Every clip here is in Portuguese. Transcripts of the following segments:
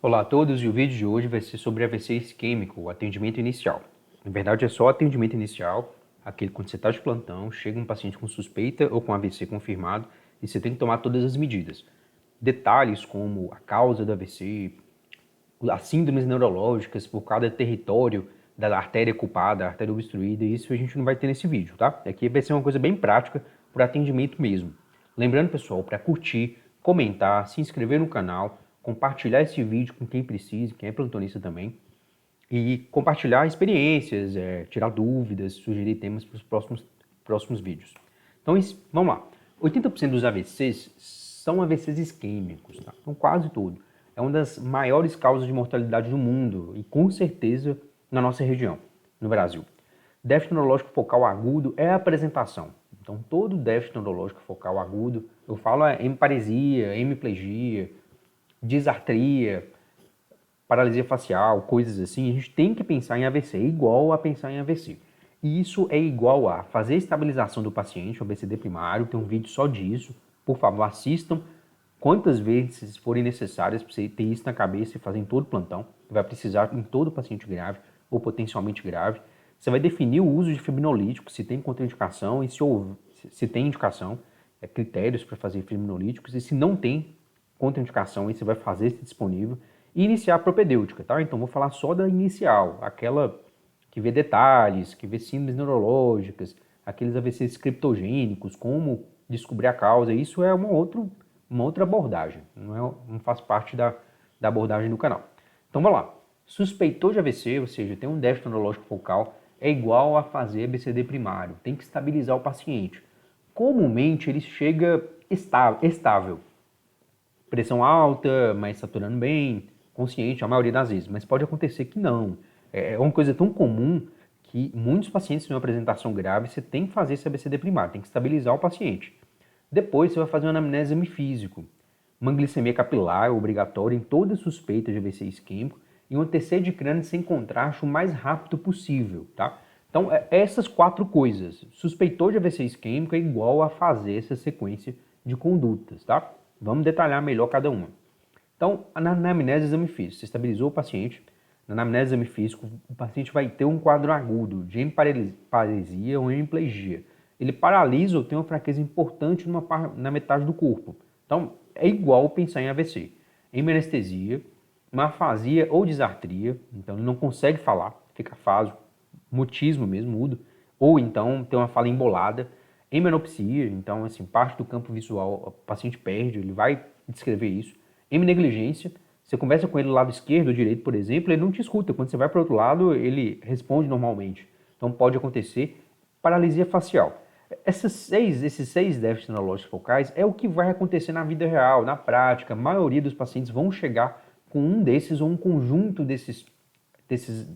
Olá a todos, e o vídeo de hoje vai ser sobre AVC isquêmico, o atendimento inicial. Na verdade é só o atendimento inicial, aquele quando você está de plantão, chega um paciente com suspeita ou com AVC confirmado e você tem que tomar todas as medidas. Detalhes como a causa do AVC, as síndromes neurológicas por cada território da artéria culpada, a artéria obstruída, isso a gente não vai ter nesse vídeo, tá? Aqui vai ser uma coisa bem prática para atendimento mesmo. Lembrando, pessoal, para curtir, comentar, se inscrever no canal, compartilhar esse vídeo com quem precisa, quem é plantonista também, e compartilhar experiências, tirar dúvidas, sugerir temas para os próximos vídeos. Então, vamos lá. 80% dos AVCs são AVCs isquêmicos, tá? Então, quase todo. É uma das maiores causas de mortalidade do mundo e, com certeza, na nossa região, no Brasil. Déficit neurológico focal agudo é a apresentação. Então, todo déficit neurológico focal agudo, eu falo hemiparesia, hemiplegia, disartria, paralisia facial, coisas assim, a gente tem que pensar em AVC, é igual a pensar em AVC. E isso é igual a fazer a estabilização do paciente, o ABCD primário, tem um vídeo só disso, por favor, assistam quantas vezes forem necessárias para você ter isso na cabeça e fazer em todo plantão, vai precisar em todo paciente grave ou potencialmente grave. Você vai definir o uso de fibrinolítico, se tem contraindicação e se tem indicação, critérios para fazer fibrinolíticos, e se não tem contraindicação, aí você vai fazer esse disponível e iniciar a propedêutica, tá? Então vou falar só da inicial, aquela que vê detalhes, que vê síndromes neurológicas, aqueles AVCs criptogênicos, como descobrir a causa. Isso é uma outra abordagem, não faz parte da abordagem do canal. Então vamos lá. Suspeitou de AVC, ou seja, tem um déficit neurológico focal, é igual a fazer ABCD primário, tem que estabilizar o paciente. Comumente ele chega estável, pressão alta, mas saturando bem, consciente a maioria das vezes, mas pode acontecer que não. É uma coisa tão comum que muitos pacientes têm uma apresentação grave, você tem que fazer esse ABCD primário, tem que estabilizar o paciente. Depois você vai fazer uma anamnese hemifísico. Uma glicemia capilar é obrigatória em toda suspeita de AVC isquêmico e um TC de crânio sem contraste o mais rápido possível, tá? Então, essas quatro coisas. Suspeitou de AVC isquêmico é igual a fazer essa sequência de condutas, tá? Vamos detalhar melhor cada uma. Então, na anamnese exame físico, você estabilizou o paciente. Na anamnese exame físico, o paciente vai ter um quadro agudo de hemiparesia ou hemiplegia. Ele paralisa ou tem uma fraqueza importante na metade do corpo. Então, é igual pensar em AVC. Hemanestesia, uma afasia ou disartria, então ele não consegue falar, fica afásico, mutismo mesmo, mudo, ou então tem uma fala embolada, hemenopsia, então assim, parte do campo visual o paciente perde, ele vai descrever isso. Heminegligência, você conversa com ele do lado esquerdo ou direito, por exemplo, ele não te escuta, quando você vai para o outro lado, ele responde normalmente. Então pode acontecer paralisia facial. Esses seis déficits neurológicos focais é o que vai acontecer na vida real, na prática. A maioria dos pacientes vão chegar com um desses ou um conjunto desses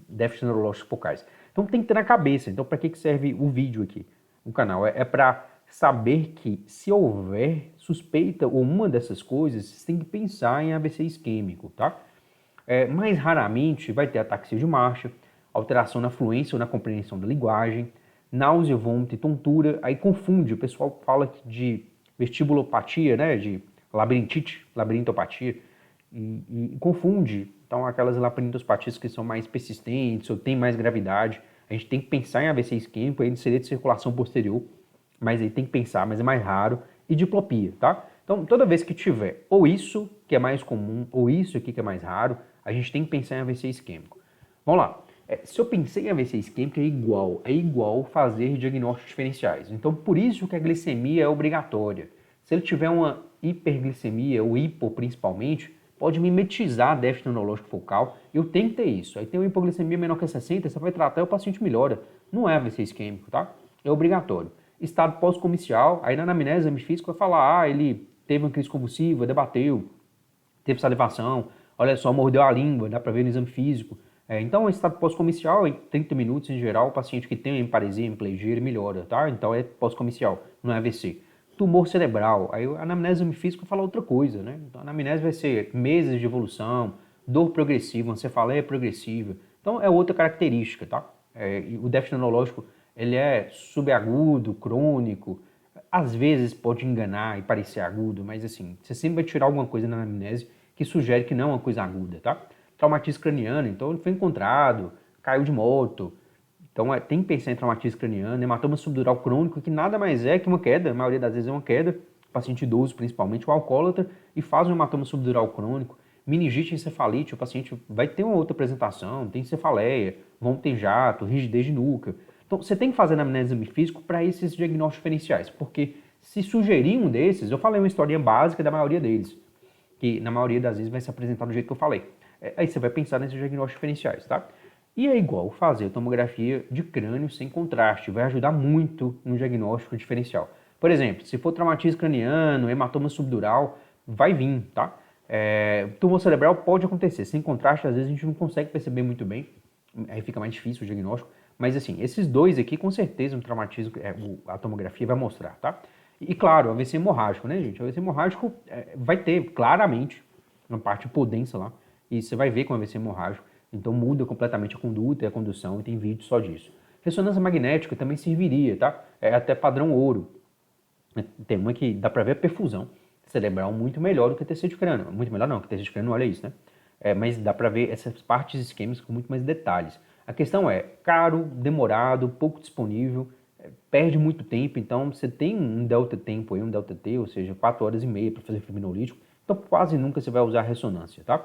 déficits neurológicos focais. Então tem que ter na cabeça. Então para que serve o vídeo aqui, o canal? É para saber que se houver suspeita ou uma dessas coisas, você tem que pensar em AVC isquêmico, tá? Mais raramente vai ter ataxia de marcha, alteração na fluência ou na compreensão da linguagem, náusea, vômito e tontura. Aí confunde, o pessoal fala de vestibulopatia, né, de labirintopatia, e confunde. Então aquelas labirintopatias que são mais persistentes ou têm mais gravidade, a gente tem que pensar em AVC isquêmico, aí seria de circulação posterior, mas aí tem que pensar, mas é mais raro, e diplopia, tá? Então toda vez que tiver ou isso, que é mais comum, ou isso aqui que é mais raro, a gente tem que pensar em AVC isquêmico. Vamos lá. Se eu pensei em AVC isquêmico, é igual fazer diagnósticos diferenciais. Então, por isso que a glicemia é obrigatória. Se ele tiver uma hiperglicemia, ou hipo principalmente, pode mimetizar déficit neurológico focal. Eu tenho que ter isso. Aí tem uma hipoglicemia menor que 60, você vai tratar e o paciente melhora. Não é AVC isquêmico, tá? É obrigatório. Estado pós-comicial, aí na anamnese, exame físico, vai falar, ele teve uma crise convulsiva, debateu, teve salivação, olha só, mordeu a língua, dá para ver no exame físico. Então, estado pós-comicial, em 30 minutos em geral, o paciente que tem hemiparesia, hemiplegia, ele melhora, tá? Então é pós-comicial, não é AVC. Tumor cerebral, aí a anamnese exame físico fala outra coisa, né? Então a anamnese vai ser meses de evolução, dor progressiva, uma cefaleia progressiva. Então é outra característica, tá? O déficit neurológico, ele é subagudo, crônico, às vezes pode enganar e parecer agudo, mas assim, você sempre vai tirar alguma coisa na anamnese que sugere que não é uma coisa aguda, tá? Traumatismo craniano, então ele foi encontrado, caiu de moto. Então tem que pensar em traumatismo craniano, hematoma subdural crônico, que nada mais é que uma queda, a maioria das vezes é uma queda, paciente idoso principalmente, o alcoólatra, e faz um hematoma subdural crônico, meningite encefalite, o paciente vai ter uma outra apresentação, tem cefaleia, vão ter jato, rigidez de nuca. Então você tem que fazer anamnese exame físico para esses diagnósticos diferenciais, porque se sugerir um desses, eu falei uma historinha básica da maioria deles, que na maioria das vezes vai se apresentar do jeito que eu falei. Aí você vai pensar nesses diagnósticos diferenciais, tá? E é igual fazer tomografia de crânio sem contraste, vai ajudar muito no diagnóstico diferencial. Por exemplo, se for traumatismo craniano, hematoma subdural, vai vir, tá? Tumor cerebral pode acontecer, sem contraste às vezes a gente não consegue perceber muito bem, aí fica mais difícil o diagnóstico, mas assim, esses dois aqui com certeza um traumatismo, a tomografia vai mostrar, tá? E claro, AVC hemorrágico, né gente? O AVC hemorrágico vai ter claramente uma parte hipodensa lá, e você vai ver com o AVC hemorrágico, então muda completamente a conduta e a condução, e tem vídeo só disso. Ressonância magnética também serviria, tá? É até padrão ouro. Tem uma que dá pra ver a perfusão cerebral muito melhor do que TC de crânio. Muito melhor não, que TC de crânio, olha isso, né? Mas dá pra ver essas partes isquêmicas com muito mais detalhes. A questão é caro, demorado, pouco disponível, perde muito tempo, então você tem um delta tempo aí, um delta T, ou seja, 4 horas e meia para fazer fibrinolítico, então quase nunca você vai usar ressonância, tá?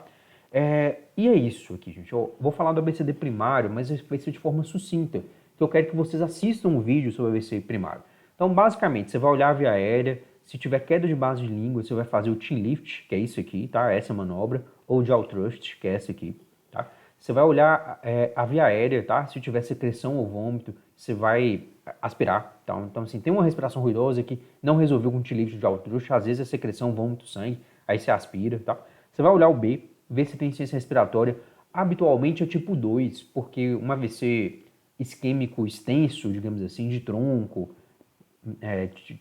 E é isso aqui, gente. Eu vou falar do ABCD primário, mas vai ser de forma sucinta, que eu quero que vocês assistam um vídeo sobre o ABCD primário. Então, basicamente, você vai olhar a via aérea, se tiver queda de base de língua, você vai fazer o chin lift, que é isso aqui, tá? Essa manobra, ou o jaw thrust, que é essa aqui, tá? Você vai olhar a via aérea, tá? Se tiver secreção ou vômito, você vai aspirar, tá? Então, assim, tem uma respiração ruidosa que não resolveu com o chin lift de jaw thrust, às vezes é secreção, vômito, sangue, aí você aspira, tá? Você vai olhar o B, ver se tem insuficiência respiratória. Habitualmente é tipo 2, porque um AVC isquêmico extenso, digamos assim, de tronco,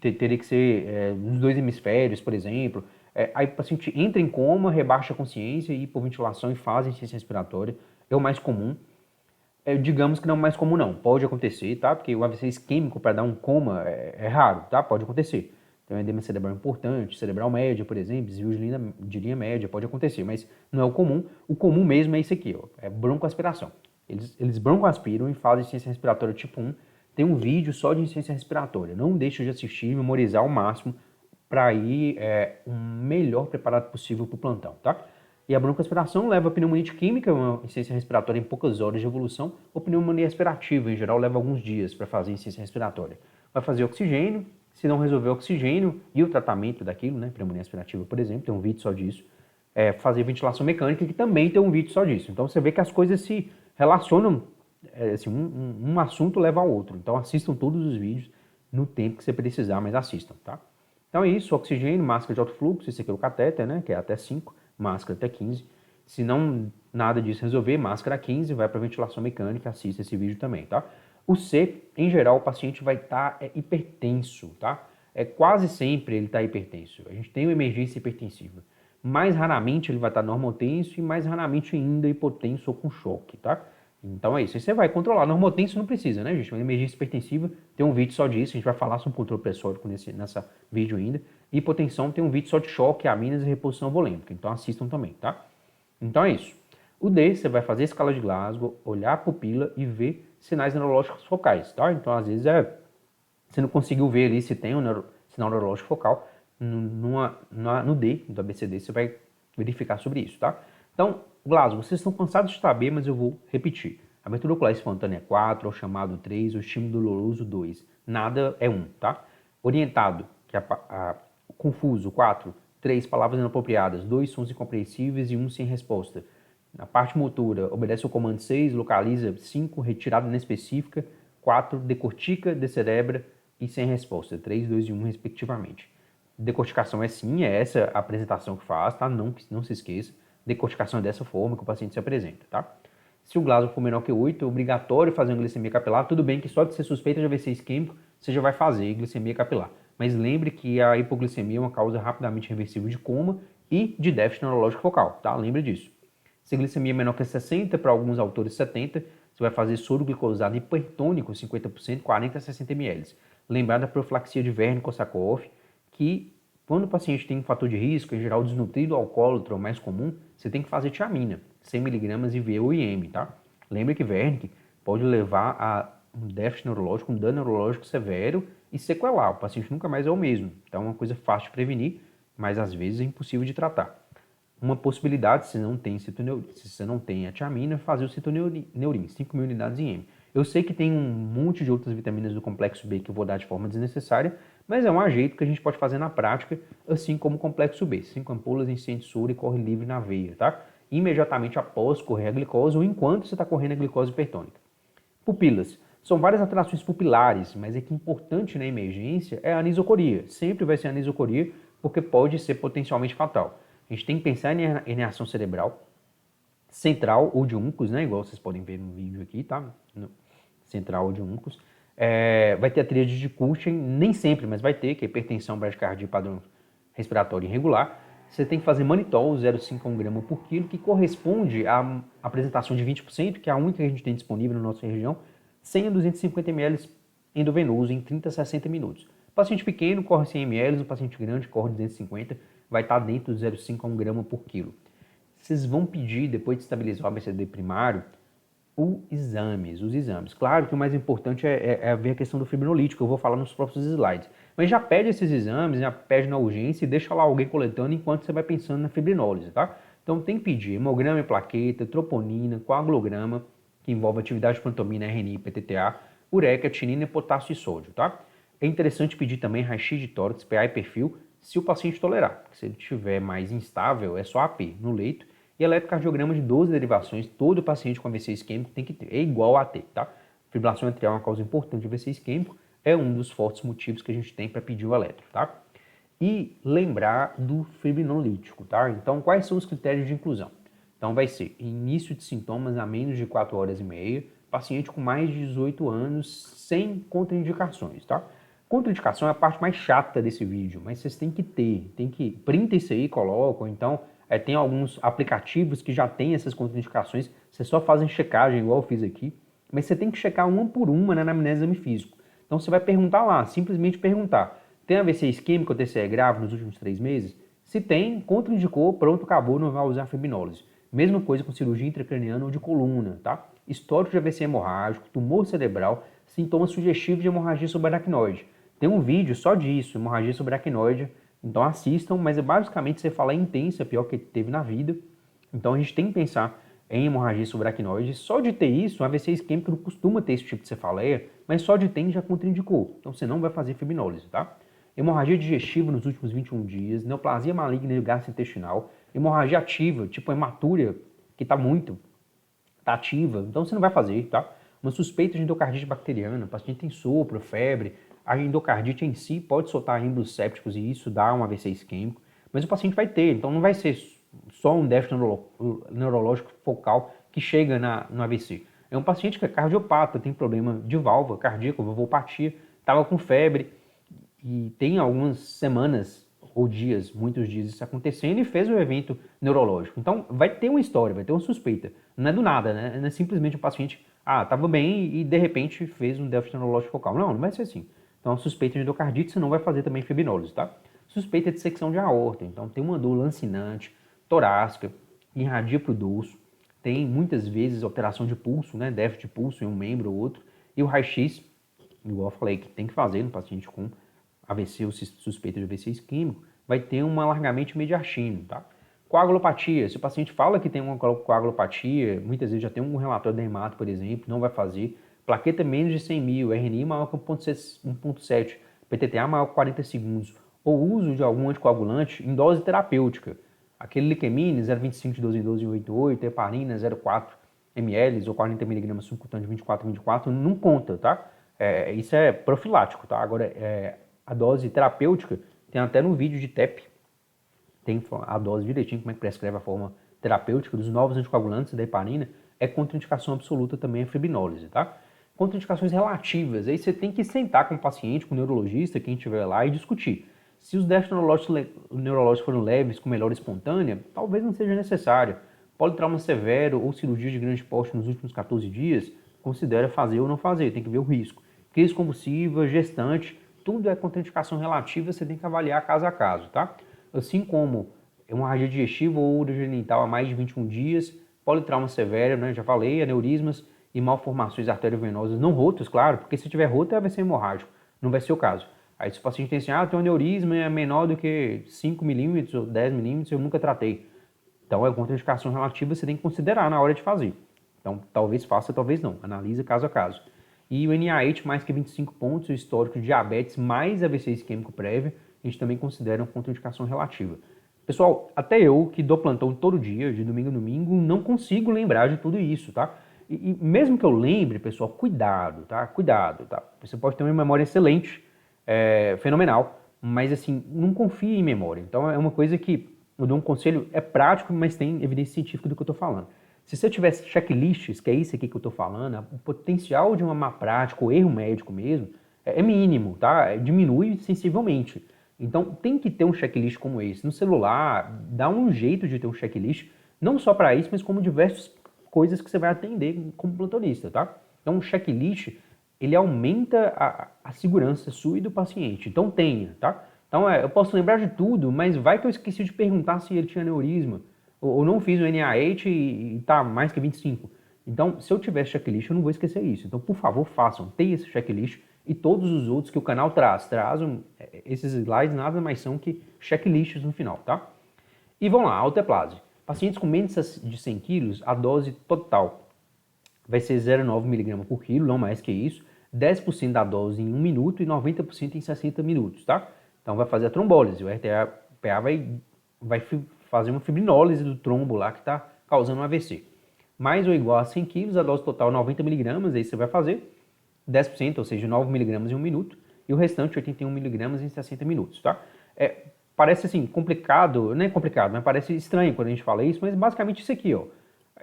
teria que ser nos dois hemisférios, por exemplo. Aí o paciente entra em coma, rebaixa a consciência, hipoventilação e faz insuficiência respiratória. É o mais comum. Digamos que não é o mais comum não, pode acontecer, tá? Porque o AVC isquêmico para dar um coma é raro, tá? Pode acontecer. Tem uma edema cerebral importante, cerebral média, por exemplo, desvio de linha média, pode acontecer, mas não é o comum. O comum mesmo é isso aqui, ó, é broncoaspiração. Eles broncoaspiram e fazem insuficiência respiratória tipo 1. Tem um vídeo só de insuficiência respiratória. Não deixe de assistir e memorizar ao máximo para ir o melhor preparado possível para o plantão, tá? E a broncoaspiração leva a pneumonia química, uma insuficiência respiratória em poucas horas de evolução, ou pneumonia aspirativa, em geral, leva alguns dias para fazer insuficiência respiratória. Vai fazer oxigênio, se não resolver oxigênio e o tratamento daquilo, né, pneumonia aspirativa, por exemplo, tem um vídeo só disso. Fazer ventilação mecânica, que também tem um vídeo só disso. Então você vê que as coisas se relacionam, assim, um assunto leva ao outro. Então assistam todos os vídeos no tempo que você precisar, mas assistam, tá? Então é isso, oxigênio, máscara de alto fluxo, esse aqui é o catéter, né, que é até 5, máscara até 15. Se não nada disso resolver, máscara 15, vai para ventilação mecânica, assista esse vídeo também, tá? O C, em geral, o paciente vai estar hipertenso, tá? Quase sempre ele está hipertenso. A gente tem uma emergência hipertensiva. Mais raramente ele vai estar normotenso e mais raramente ainda hipotenso ou com choque, tá? Então é isso. Aí você vai controlar. Normotenso não precisa, né, gente? Uma emergência hipertensiva tem um vídeo só disso. A gente vai falar sobre controle pressórico nessa vídeo ainda. Hipotensão tem um vídeo só de choque, aminas e reposição volêmica. Então assistam também, tá? Então é isso. O D, você vai fazer a escala de Glasgow, olhar a pupila e ver sinais neurológicos focais, tá? Então às vezes você não conseguiu ver ali se tem um sinal neurológico focal. No D, do ABCD, você vai verificar sobre isso, tá? Então, Glasgow, vocês estão cansados de saber, mas eu vou repetir. Abertura ocular espontânea é 4, o chamado 3, o estímulo doloroso 2. Nada é 1, tá? Orientado, que é confuso, 4, 3 palavras inapropriadas, 2 sons incompreensíveis e 1 sem resposta. Na parte motora, obedece ao comando 6, localiza 5, retirada inespecífica, 4, decortica, descerebra e sem resposta, 3, 2 e 1 respectivamente. Decorticação é sim, é essa a apresentação que faz, tá? Não se esqueça. Decorticação é dessa forma que o paciente se apresenta, tá? Se o Glasgow for menor que 8, é obrigatório fazer uma glicemia capilar. Tudo bem que só de ser suspeita de AVC isquêmico, você já vai fazer glicemia capilar. Mas lembre que a hipoglicemia é uma causa rapidamente reversível de coma e de déficit neurológico focal, tá? Lembre disso. Se a glicemia é menor que 60, para alguns autores 70, você vai fazer soro glicosado hipertônico, 50%, 40 a 60 ml. Lembrar da profilaxia de Wernicke-Korsakoff, que Quando o paciente tem um fator de risco, em geral desnutrido, alcoólatra ou mais comum, você tem que fazer tiamina, 100 mg IV ou IM, tá? Lembre que Wernicke pode levar a um déficit neurológico, um dano neurológico severo e sequelar. O paciente nunca mais é o mesmo. Então é uma coisa fácil de prevenir, mas às vezes é impossível de tratar. Uma possibilidade, se você não tem a tiamina, é fazer o citoneurin, 5.000 unidades em M. Eu sei que tem um monte de outras vitaminas do complexo B que eu vou dar de forma desnecessária, mas é um ajeito que a gente pode fazer na prática, assim como o complexo B. 5 ampolas em 100 de soro e corre livre na veia, tá? Imediatamente após correr a glicose ou enquanto você está correndo a glicose hipertônica. Pupilas. São várias alterações pupilares, mas é que importante na emergência é a anisocoria. Sempre vai ser a anisocoria, porque pode ser potencialmente fatal. A gente tem que pensar em herniação cerebral, central ou de úncus, né? Igual vocês podem ver no vídeo aqui, tá? Central ou de úncus. Vai ter a tríade de Cushing, nem sempre, mas vai ter, que é hipertensão, bradicardia, padrão respiratório irregular. Você tem que fazer manitol, 0,5 a 1 grama por quilo, que corresponde à apresentação de 20%, que é a única que a gente tem disponível na nossa região, 100 a 250 ml endovenoso em 30 a 60 minutos. O paciente pequeno corre 100 ml, o paciente grande corre 250, vai estar dentro de 0,5 a 1 grama por quilo. Vocês vão pedir, depois de estabilizar o ABCD primário, os exames. Claro que o mais importante é ver a questão do fibrinolítico, eu vou falar nos próximos slides. Mas já pede esses exames, já pede na urgência e deixa lá alguém coletando enquanto você vai pensando na fibrinólise, tá? Então tem que pedir hemograma e plaqueta, troponina, coagulograma, que envolve atividade pantomina, RNI, PTTA, ureca, tinina, potássio e sódio, tá? É interessante pedir também raio-x de tórax, PA e perfil, se o paciente tolerar. Se ele estiver mais instável, é só AP no leito. E eletrocardiograma de 12 derivações, todo paciente com AVC isquêmico tem que ter, é igual a ter, tá? Fibrilação atrial é uma causa importante de AVC isquêmico, é um dos fortes motivos que a gente tem para pedir o eletro, tá? E lembrar do fibrinolítico, tá? Então, quais são os critérios de inclusão? Então, vai ser início de sintomas a menos de 4 horas e meia, paciente com mais de 18 anos, sem contraindicações, tá? Contraindicação é a parte mais chata desse vídeo, mas vocês têm que ter, printa isso aí, colocam, então tem alguns aplicativos que já tem essas contraindicações, vocês só fazem checagem igual eu fiz aqui, mas você tem que checar uma por uma na anamnese exame físico. Então você vai perguntar lá, simplesmente perguntar, tem AVC isquêmico ou TCE grave nos últimos 3 meses? Se tem, contraindicou, pronto, acabou, não vai usar fibrinólise. Mesma coisa com cirurgia intracraniana ou de coluna, tá? Histórico de AVC hemorrágico, tumor cerebral, sintomas sugestivos de hemorragia subaracnoide. Tem um vídeo só disso, hemorragia subaracnoide, então assistam, mas basicamente você fala intensa, pior que teve na vida. Então a gente tem que pensar em hemorragia subaracnoide. Só de ter isso, o AVC isquêmico não costuma ter esse tipo de cefaleia, mas só de ter já contraindicou. Então você não vai fazer fibrinólise, tá? Hemorragia digestiva nos últimos 21 dias, neoplasia maligna gastrointestinal, hemorragia ativa, tipo hematúria, que tá ativa, então você não vai fazer, tá? Uma suspeita de endocardite bacteriana, o paciente tem sopro, febre, a endocardite em si pode soltar êmbolos sépticos e isso dá um AVC isquêmico, mas o paciente vai ter, então não vai ser só um déficit neurológico focal que chega no AVC. É um paciente que é cardiopata, tem problema de válvula cardíaca, valvopatia, estava com febre e tem algumas semanas ou dias, muitos dias isso acontecendo e fez o evento neurológico. Então vai ter uma história, vai ter uma suspeita. Não é do nada, né? Não é simplesmente o paciente, estava bem e de repente fez um déficit neurológico focal. Não vai ser assim. Então, suspeita de endocardite, você não vai fazer também fibrinólise, tá? Suspeita de dissecção de aorta, então tem uma dor lancinante, torácica, irradia para o dorso, tem muitas vezes alteração de pulso, né? Déficit de pulso em um membro ou outro, e o raio-x, igual eu falei, que tem que fazer no paciente com AVC ou suspeita de AVC isquêmico, vai ter um alargamento mediastino, tá? Coagulopatia, se o paciente fala que tem uma coagulopatia, muitas vezes já tem um relatório de hemato, por exemplo, não vai fazer. Plaqueta menos de 100 mil, RNI maior que 1.7, PTTA maior que 40 segundos, ou uso de algum anticoagulante em dose terapêutica. Aquele liquemine 0,25 de 12 em 12 em 8,8, heparina 0,4 ml ou 40 mg subcutâneo de 24 não conta, tá? Isso é profilático, tá? Agora, a dose terapêutica, tem até no vídeo de TEP, tem a dose direitinho, como é que prescreve a forma terapêutica dos novos anticoagulantes da heparina, é contraindicação absoluta também a fibrinólise, tá? Contraindicações relativas, aí você tem que sentar com o paciente, com o neurologista, quem estiver lá e discutir. Se os déficits neurológicos foram leves, com melhora espontânea, talvez não seja necessário. Politrauma severo ou cirurgia de grande porte nos últimos 14 dias, considera fazer ou não fazer, tem que ver o risco. Crise convulsiva, gestante, tudo é contraindicação relativa, você tem que avaliar caso a caso, tá? Assim como uma hemorragia digestiva ou urogenital há mais de 21 dias, politrauma severo, né, já falei, aneurismas e malformações arteriovenosas não rotas, claro, porque se tiver rota vai ser hemorrágico, não vai ser o caso. Aí se o paciente tem assim, tem um aneurisma, é menor do que 5 milímetros ou 10 milímetros, eu nunca tratei. Então é contraindicação relativa, você tem que considerar na hora de fazer. Então talvez faça, talvez não, analisa caso a caso. E o NIH mais que 25 pontos, o histórico de diabetes mais AVC isquêmico prévio, a gente também considera uma contraindicação relativa. Pessoal, até eu que dou plantão todo dia, de domingo a domingo, não consigo lembrar de tudo isso, tá? E mesmo que eu lembre, pessoal, cuidado, tá? Cuidado, tá? Você pode ter uma memória excelente, fenomenal, mas assim, não confie em memória. Então é uma coisa que eu dou um conselho, é prático, mas tem evidência científica do que eu estou falando. Se você tivesse checklists, que é isso aqui que eu estou falando, o potencial de uma má prática ou erro médico mesmo é mínimo, tá? Diminui sensivelmente. Então tem que ter um checklist como esse. No celular, dá um jeito de ter um checklist, não só para isso, mas como diversas coisas que você vai atender como plantonista, tá? Então um checklist, ele aumenta a segurança sua e do paciente. Então tenha, tá? Então eu posso lembrar de tudo, mas vai que eu esqueci de perguntar se ele tinha aneurisma, ou não fiz o NIH e tá mais que 25. Então, se eu tiver checklist, eu não vou esquecer isso. Então, por favor, façam, tenham esse checklist e todos os outros que o canal traz. Esses slides nada mais são que checklists no final, tá? E vamos lá, alteplase. Pacientes com menos de 100 quilos, a dose total vai ser 0,9 mg por quilo, não mais que isso. 10% da dose em 1 minuto e 90% em 60 minutos, tá? Então vai fazer a trombólise, o RTA-PA vai fazer uma fibrinólise do trombo lá que está causando um AVC. Mais ou igual a 100 quilos, a dose total 90 mg, aí você vai fazer 10%, ou seja, 9 mg em 1 minuto, e o restante 81 mg em 60 minutos, tá? Parece assim, complicado, não é complicado, mas parece estranho quando a gente fala isso, mas basicamente isso aqui, ó.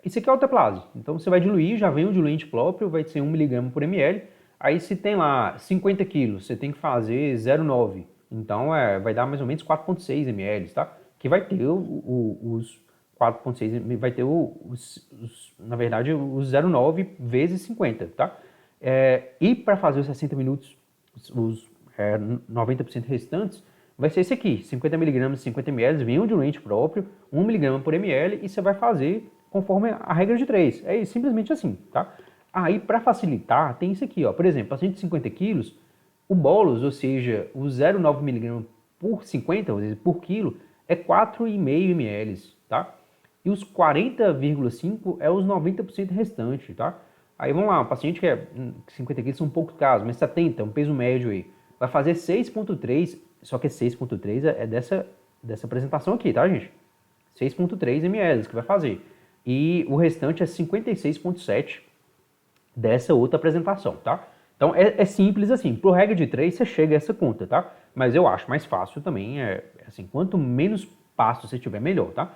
Isso aqui é alteplase. Então você vai diluir, já vem um diluente próprio, vai ser 1 mg por ml. Aí se tem lá 50 quilos, você tem que fazer 0,9. Então vai dar mais ou menos 4,6 ml, tá? Que vai ter os 4,6, vai ter na verdade, os 0,9 vezes 50, tá? E para fazer os 60 minutos, os 90% restantes, vai ser esse aqui, 50 mg, 50 ml, vem um diluente próprio, 1 mg por ml, e você vai fazer conforme a regra de 3. É simplesmente assim, tá? Aí, para facilitar, tem isso aqui, ó. Por exemplo, paciente de 50 quilos, o bolus, ou seja, o 0,9 mg por 50, ou seja, por quilo, é 4,5 ml, tá? E os 40,5 é os 90% restante, tá? Aí vamos lá, um paciente que 50 quilos são poucos casos, mas 70, um peso médio aí, vai fazer 6,3, só que 6,3 é dessa apresentação aqui, tá, gente? 6,3 ml que vai fazer. E o restante é 56,7 dessa outra apresentação, tá? Então é simples assim, por regra de 3 você chega a essa conta, tá? Mas eu acho mais fácil também, assim, quanto menos passos você tiver, melhor, tá?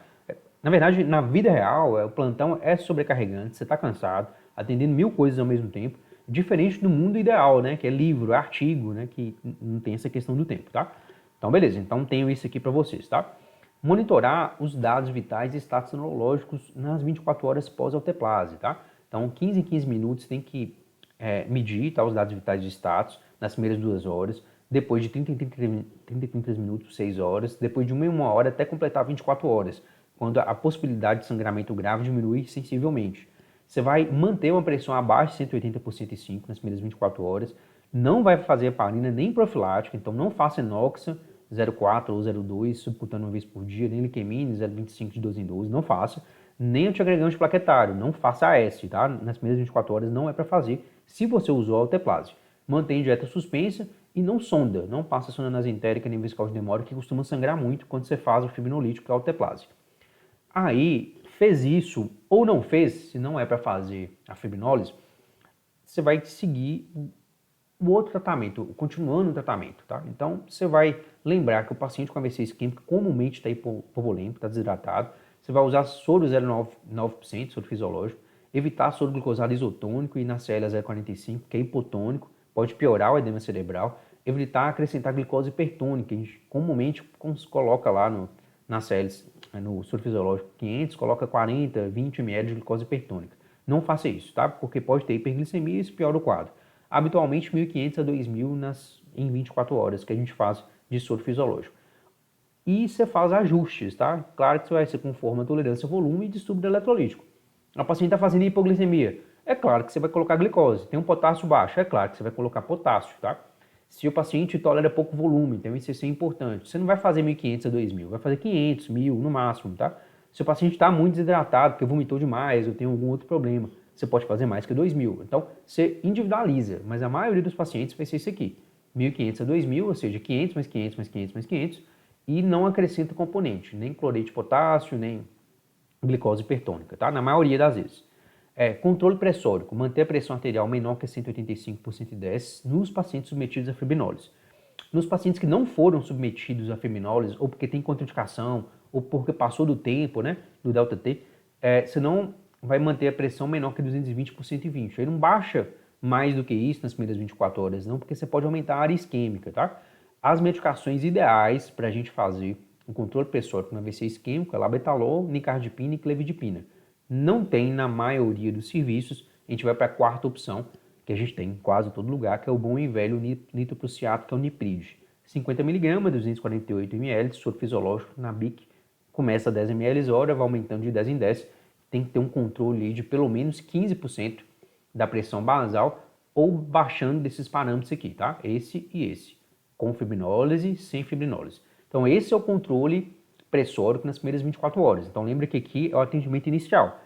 Na verdade, na vida real, o plantão é sobrecarregante, você tá cansado, atendendo 1000 coisas ao mesmo tempo, diferente do mundo ideal, né? Que é livro, artigo, né? Que não tem essa questão do tempo, tá? Então beleza, então tenho isso aqui para vocês, tá? Monitorar os dados vitais e status neurológicos nas 24 horas pós-alteplase, tá? Então, 15 em 15 minutos tem que medir, tá, os dados vitais e status nas primeiras 2 horas, depois de 30 em 30 minutos, 6 horas, depois de 1 em 1 hora até completar 24 horas, quando a possibilidade de sangramento grave diminui sensivelmente. Você vai manter uma pressão abaixo de 180 por 105 nas primeiras 24 horas, não vai fazer heparina nem profilática, então não faça enoxa, 0,4 ou 0,2 subcutâneo uma vez por dia, nem liquemine 0,25 de 12 em 12, não faça. Nem antiagregante plaquetário, não faça AS, tá? Nas primeiras 24 horas não é para fazer, se você usou alteplase. Mantém dieta suspensa e não sonda, não passa sonda nasentérica nem vesical de demora, que costuma sangrar muito quando você faz o fibrinolítico, que é a alteplase. Aí, fez isso ou não fez, se não é para fazer a fibrinólise, você vai seguir o outro tratamento, continuando o tratamento, tá? Então, você vai lembrar que o paciente com AVC isquêmico comumente está hipovolêmico, está desidratado. Você vai usar soro 0,9%, soro fisiológico, evitar soro glucosado isotônico e nacella 0,45, que é hipotônico, pode piorar o edema cerebral. Evitar acrescentar glicose hipertônica, que a gente comumente coloca lá no soro fisiológico 500, coloca 40, 20 ml de glicose hipertônica. Não faça isso, tá? Porque pode ter hiperglicemia e isso piora o quadro. habitualmente 1.500 a 2.000 em 24 horas que a gente faz de soro fisiológico. E você faz ajustes, tá? Claro que você vai ser conforme a tolerância ao volume e distúrbio eletrolítico. A paciente está fazendo hipoglicemia, é claro que você vai colocar glicose. Tem um potássio baixo, é claro que você vai colocar potássio, tá? Se o paciente tolera pouco volume, tem um ICC importante, você não vai fazer 1.500 a 2.000, vai fazer 500, 1.000 no máximo, tá? Se o paciente está muito desidratado, porque vomitou demais ou tem algum outro problema, você pode fazer mais que 2.000. Então, você individualiza, mas a maioria dos pacientes vai ser isso aqui. 1.500 a 2.000, ou seja, 500 mais 500 mais 500 mais 500, e não acrescenta componente, nem cloreto de potássio, nem glicose hipertônica, tá? Na maioria das vezes. Controle pressórico, manter a pressão arterial menor que 185 por 110 nos pacientes submetidos a fibrinólise. Nos pacientes que não foram submetidos a fibrinólise, ou porque tem contraindicação, ou porque passou do tempo, né, do delta T, você não vai manter a pressão menor que 220 por 120. Ele não baixa mais do que isso nas primeiras 24 horas, não, porque você pode aumentar a área isquêmica, tá? As medicações ideais para a gente fazer o controle pressórico no AVC isquêmico é labetalol, nicardipina e clevidipina. Não tem na maioria dos serviços, a gente vai para a quarta opção, que a gente tem em quase todo lugar, que é o bom e velho nitroprusiato, que é o Nipride. 50 mg, 248 ml, soro fisiológico na BIC, começa a 10 ml hora, vai aumentando de 10 em 10, tem que ter um controle de pelo menos 15% da pressão basal, ou baixando desses parâmetros aqui, tá? Esse e esse, com fibrinólise, sem fibrinólise. Então esse é o controle pressórico nas primeiras 24 horas. Então lembra que aqui é o atendimento inicial.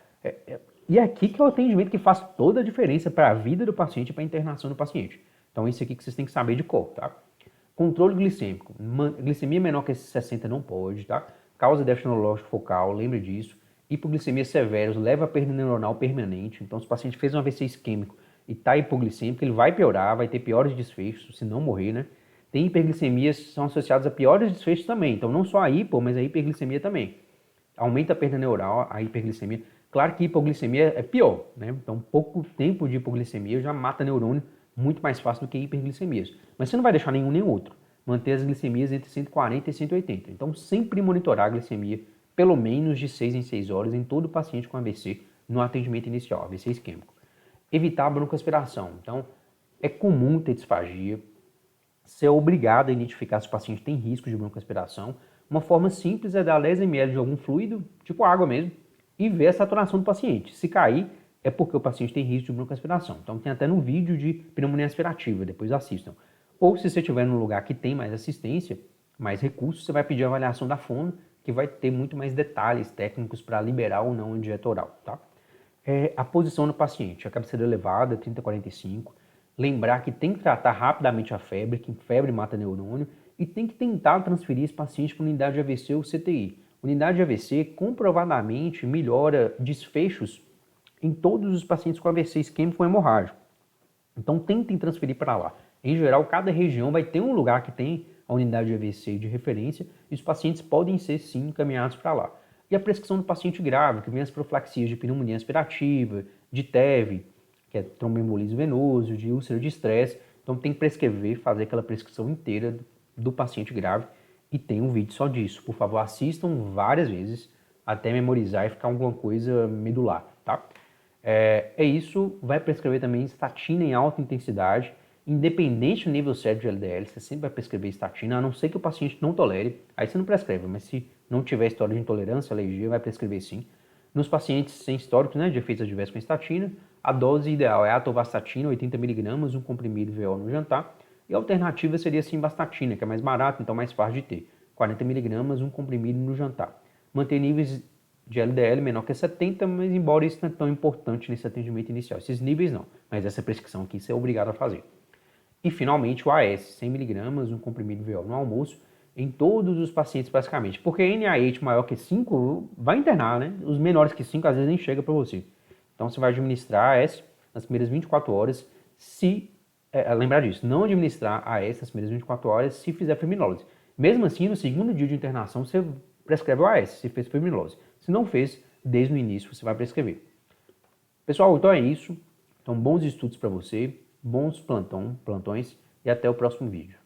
E é aqui que é o atendimento que faz toda a diferença para a vida do paciente e para a internação do paciente. Então isso aqui que vocês têm que saber de cor, tá? Controle glicêmico. Glicemia menor que 60 não pode, tá? Causa déficit neurológico focal, lembre disso. Hipoglicemia severos leva a perda neuronal permanente. Então se o paciente fez um AVC isquêmico e está hipoglicêmico, ele vai piorar, vai ter piores desfechos, se não morrer, né? Tem hiperglicemias que são associadas a piores desfechos também. Então, não só a hipo, mas a hiperglicemia também. Aumenta a perda neural, a hiperglicemia. Claro que hipoglicemia é pior, né? Então, pouco tempo de hipoglicemia já mata neurônio muito mais fácil do que hiperglicemias. Mas você não vai deixar nenhum nem outro. Manter as glicemias entre 140 e 180. Então, sempre monitorar a glicemia pelo menos de 6 em 6 horas em todo paciente com AVC no atendimento inicial, AVC isquêmico. Evitar a broncoaspiração. Então, é comum ter disfagia. Você é obrigado a identificar se o paciente tem risco de broncoaspiração. Uma forma simples é dar 10 ml de algum fluido, tipo água mesmo, e ver a saturação do paciente. Se cair, é porque o paciente tem risco de broncoaspiração. Então tem até no vídeo de pneumonia aspirativa, depois assistam. Ou se você estiver num lugar que tem mais assistência, mais recursos, você vai pedir a avaliação da fono, que vai ter muito mais detalhes técnicos para liberar ou não a dieta oral, tá? A posição do paciente, a cabeceira elevada, 30-45, lembrar que tem que tratar rapidamente a febre, que febre mata neurônio, e tem que tentar transferir esse paciente para unidade de AVC ou CTI. Unidade de AVC comprovadamente melhora desfechos em todos os pacientes com AVC isquêmico ou hemorrágico. Então tentem transferir para lá. Em geral, cada região vai ter um lugar que tem a unidade de AVC de referência e os pacientes podem ser sim encaminhados para lá. E a prescrição do paciente grave, que vem as profilaxias de pneumonia aspirativa, de TEV, que é tromboembolismo venoso, de úlcera de estresse. Então tem que prescrever, fazer aquela prescrição inteira do paciente grave e tem um vídeo só disso. Por favor, assistam várias vezes até memorizar e ficar alguma coisa medular, tá? É isso, vai prescrever também estatina em alta intensidade, independente do nível certo de LDL, você sempre vai prescrever estatina, a não ser que o paciente não tolere, aí você não prescreve, mas se não tiver história de intolerância, alergia, vai prescrever sim. Nos pacientes sem histórico, né, de efeitos adversos com estatina, a dose ideal é a atorvastatina, 80 mg, um comprimido VO no jantar, e a alternativa seria a simvastatina, que é mais barato, então mais fácil de ter, 40 mg, um comprimido no jantar. Manter níveis de LDL menor que 70, mas embora isso não é tão importante nesse atendimento inicial. Esses níveis não, mas essa prescrição aqui você é obrigado a fazer. E finalmente o AS, 100 mg, um comprimido VO no almoço, em todos os pacientes basicamente. Porque NIH maior que 5 vai internar, né? Os menores que 5 às vezes nem chega para você. Então você vai administrar AS nas primeiras 24 horas, lembrar disso, não administrar AS nas primeiras 24 horas se fizer fibrinólise. Mesmo assim, no segundo dia de internação, você prescreve o AS, se fez fibrinólise. Se não fez, desde o início você vai prescrever. Pessoal, então é isso. Então bons estudos para você, bons plantões e até o próximo vídeo.